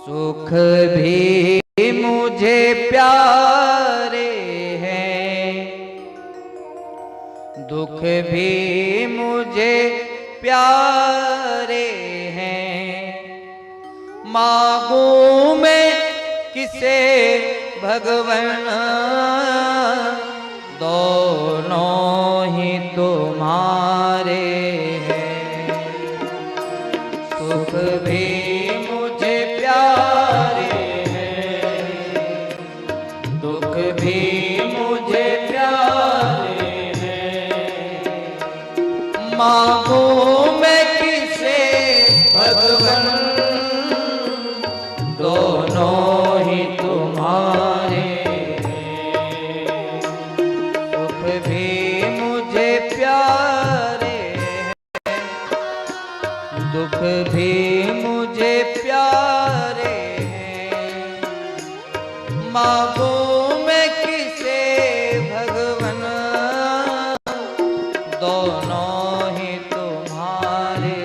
सुख भी मुझे प्यारे हैं, दुख भी मुझे प्यारे हैं। मांगू मैं किसे भगवन, दोनों ही तुम्हारे हैं। सुख भी मुझे प्यारे हैं, दुख भी मुझे प्यारे हैं। मांगू मैं किसे भगवन, दोनों ही तुम्हारे हैं। सुख भी मुझे प्यारे हैं, दुख भी मुझे प्यारे हैं। मांगू मैं किसे भगवन, दोनों ही तुम्हारे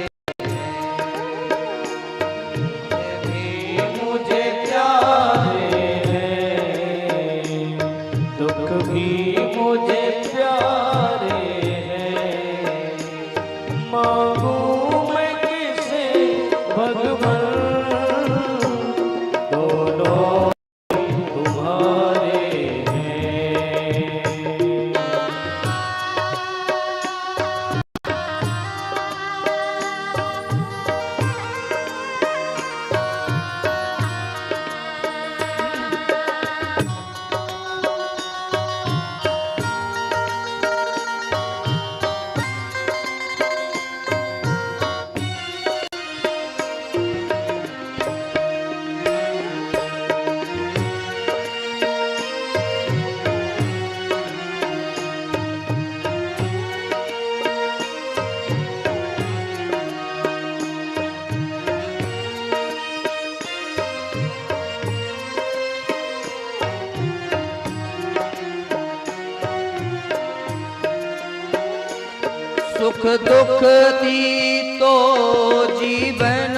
सुख दुख दी तो जीवन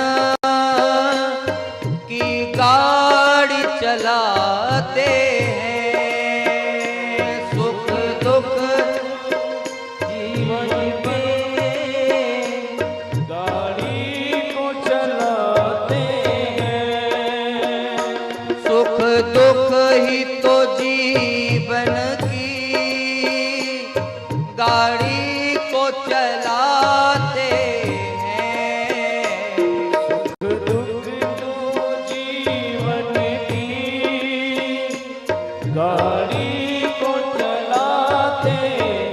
की गाड़ी चलाते हैं। सुख दुख जीवन में गाड़ी को चलाते हैं। सुख दुख ही तो जीवन की गाड़ी चलाते हैं। सुख दुख तो जीवन की गाड़ी को चलाते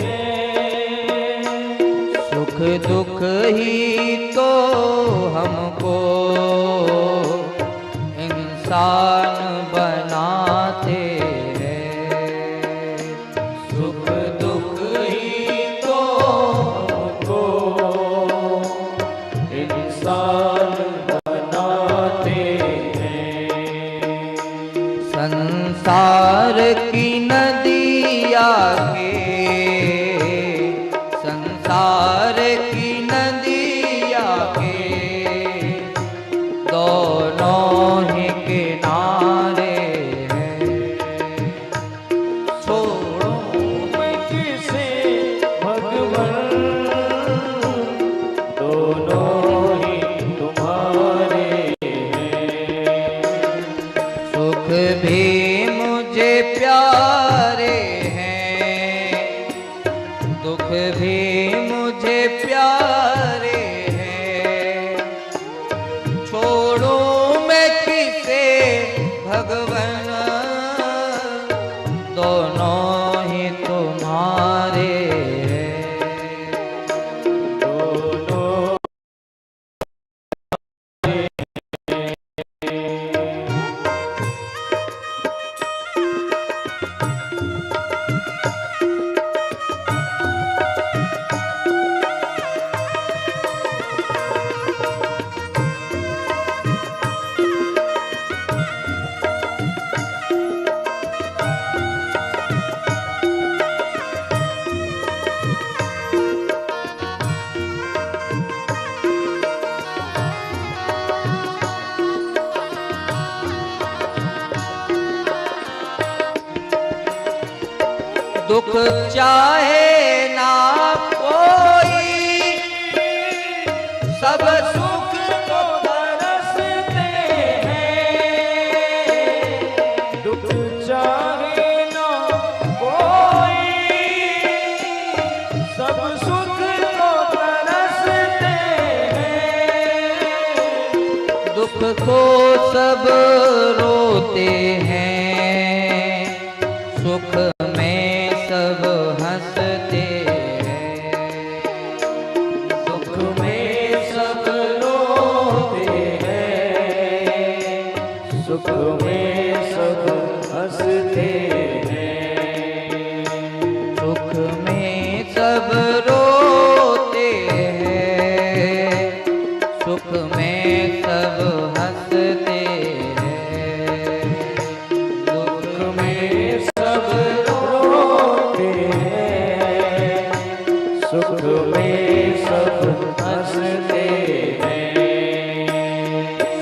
हैं। सुख दुख ही तो हमको इंसान बनाते हैं। सुख दुख ही तो इंसान बनाते हैं। संसार की नदिया के, संसार की नदिया के दोनों ही किनारे हैं। छोड़ो मैं किसे भगवन, दोनों ही तुम्हारे हैं। सुख भी मुझे प्यारे हैं, दुख भी मुझे प्यारे हैं। छोड़ो मैं किसे भगवन, दोनों ही तुम्हारे दुख चाहे ना कोई, सब सुख तो बरसते हैं। दुख चाहे ना कोई, सब सुख तो बरसते हैं। दुख को सब रोते हैं, सुख में सब हंसते हैं। दुख में सब रोते हैं, सुख में सब हंसते हैं। सुख में सब रोते हैं, सुख में सब हंसते हैं। दुख में सब रोते हैं, सुख में सब हंसते हैं।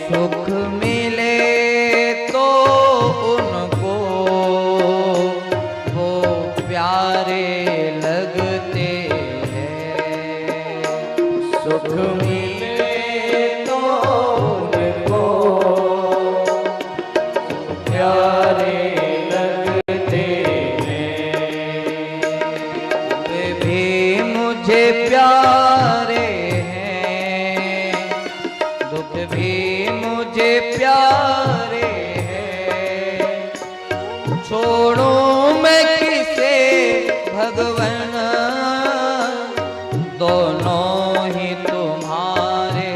सुख मिले तो उनको वो प्यारे लगते हैं। सुख मिले तो उनको प्यारे लगते हैं। वे भी मुझे प्यारे हैं, दुख भी मुझे प्यारे हैं। छोड़ो मैं किसे भगवन, दोनों ही तुम्हारे।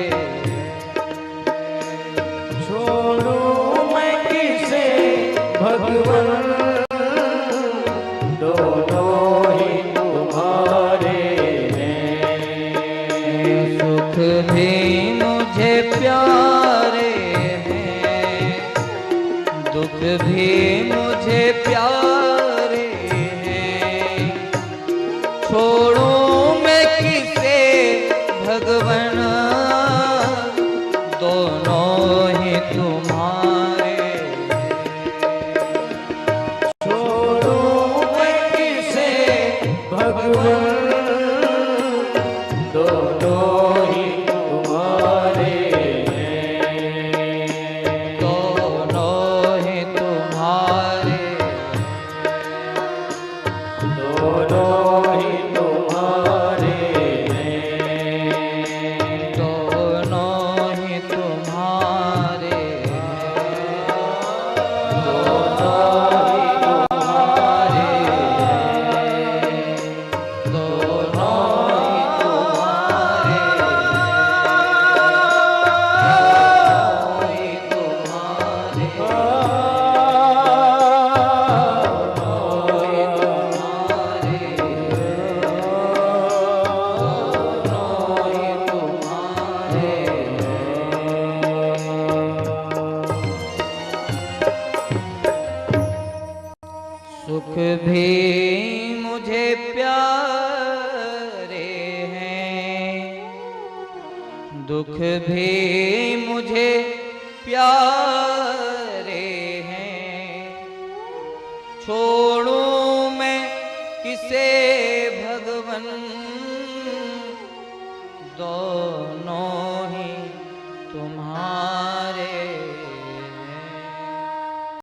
छोड़ो मैं किसे भगवन, दोनों ही तुम्हारे हैं। सुख भी मुझे प्यारे हैं, दुख भी मुझे प्यारे हैं। छोड़ो मैं किसे भगवन, दोनों ही तुम्हारे। छोड़ो मैं किसे भगवन, दोनों ही तुम्हारे हैं। दोनों ही तुम्हारे, दोनों ही तुम्हारे हैं। दोनों ही तुम्हारे, सुख भी मुझे प्यारे हैं, दुख भी मुझे